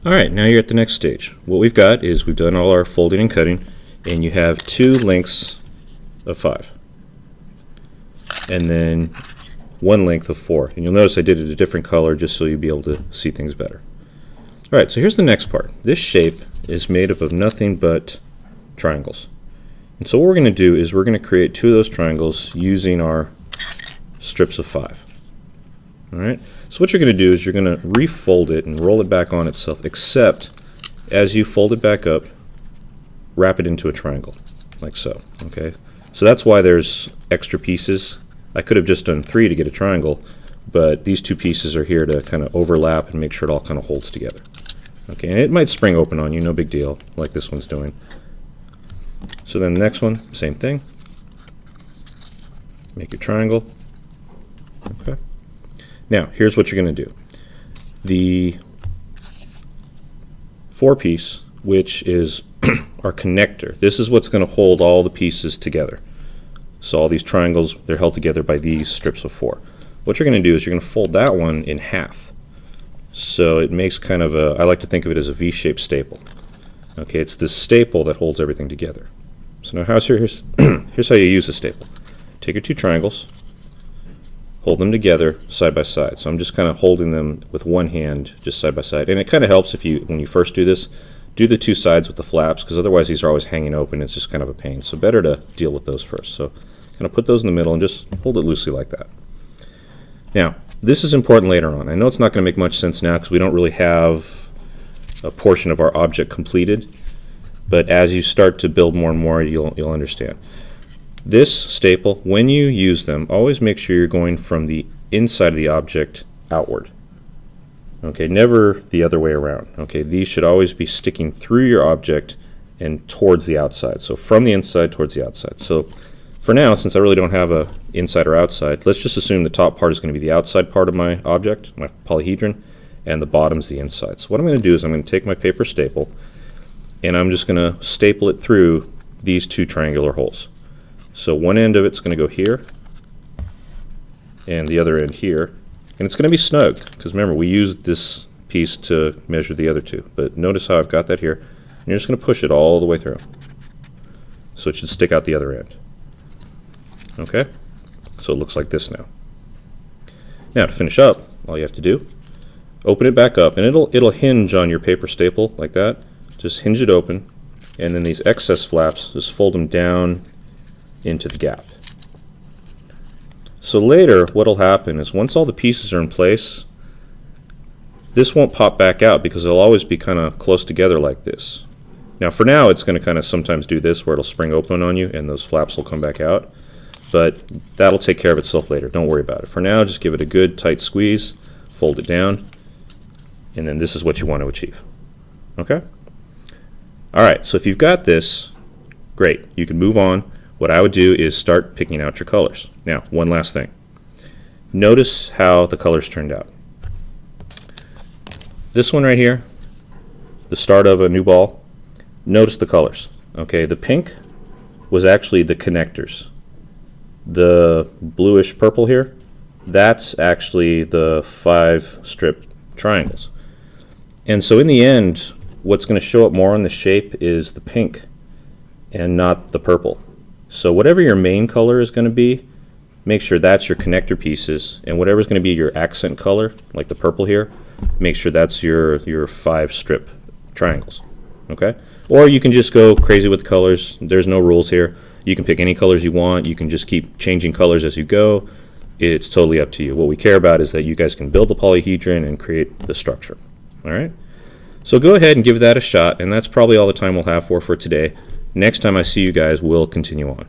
Alright, now you're at the next stage. What we've got is we've done all our folding and cutting, and you have 2 lengths of 5. And then 1 length of 4. And you'll notice I did it a different color just so you'll be able to see things better. Alright, so here's the next part. This shape is made up of nothing but triangles. And so what we're going to do is we're going to create 2 of those triangles using our strips of 5. Alright, so what you're going to do is you're going to refold it and roll it back on itself, except as you fold it back up, wrap it into a triangle, like so. Okay, so that's why there's extra pieces. I could have just done 3 to get a triangle, but these 2 pieces are here to kind of overlap and make sure it all kind of holds together. Okay, and it might spring open on you, no big deal, like this one's doing. So then the next one, same thing. Make your triangle. Okay. Now, here's what you're going to do. The 4-piece, which is our connector, this is what's going to hold all the pieces together. So all these triangles, they're held together by these strips of 4. What you're going to do is you're going to fold that one in half. So it makes kind of a, I like to think of it as a V-shaped staple. Okay, it's this staple that holds everything together. So now here's how you use a staple. Take your 2 triangles, hold them together side by side. So I'm just kind of holding them with one hand just side by side. And it kind of helps if you, when you first do this, do the 2 sides with the flaps, because otherwise these are always hanging open. It's just kind of a pain. So better to deal with those first. So kind of put those in the middle and just hold it loosely like that. Now, this is important later on. I know it's not going to make much sense now because we don't really have a portion of our object completed, but as you start to build more and more, you'll understand. This staple, when you use them, always make sure you're going from the inside of the object outward. Okay, never the other way around. Okay, these should always be sticking through your object and towards the outside. So from the inside towards the outside. So for now, since I really don't have a inside or outside, let's just assume the top part is going to be the outside part of my object, my polyhedron, and the bottom's the inside. So what I'm going to do is I'm going to take my paper staple and I'm just going to staple it through these 2 triangular holes. So one end of it's going to go here, and the other end here. And it's going to be snug, because remember, we used this piece to measure the other 2. But notice how I've got that here. And you're just going to push it all the way through. So it should stick out the other end. Okay? So it looks like this now. Now to finish up, all you have to do, open it back up, and it'll hinge on your paper staple like that. Just hinge it open, and then these excess flaps, just fold them down into the gap. So later what will happen is once all the pieces are in place, this won't pop back out because they'll always be kind of close together like this. Now for now it's going to kind of sometimes do this where it'll spring open on you and those flaps will come back out, but that'll take care of itself later. Don't worry about it. For now, just give it a good tight squeeze, fold it down, and then this is what you want to achieve. Okay? Alright, so if you've got this, great, you can move on. What I would do is start picking out your colors. Now, one last thing. Notice how the colors turned out. This one right here, the start of a new ball, notice the colors. Okay, the pink was actually the connectors. The bluish purple here, that's actually the 5 strip triangles. And so in the end, what's going to show up more on the shape is the pink and not the purple. So whatever your main color is going to be, make sure that's your connector pieces, and whatever is going to be your accent color, like the purple here, make sure that's your 5 strip triangles. Okay? Or you can just go crazy with the colors. There's no rules here. You can pick any colors you want. You can just keep changing colors as you go. It's totally up to you. What we care about is that you guys can build the polyhedron and create the structure. All right? So go ahead and give that a shot, and that's probably all the time we'll have for today. Next time I see you guys, we'll continue on.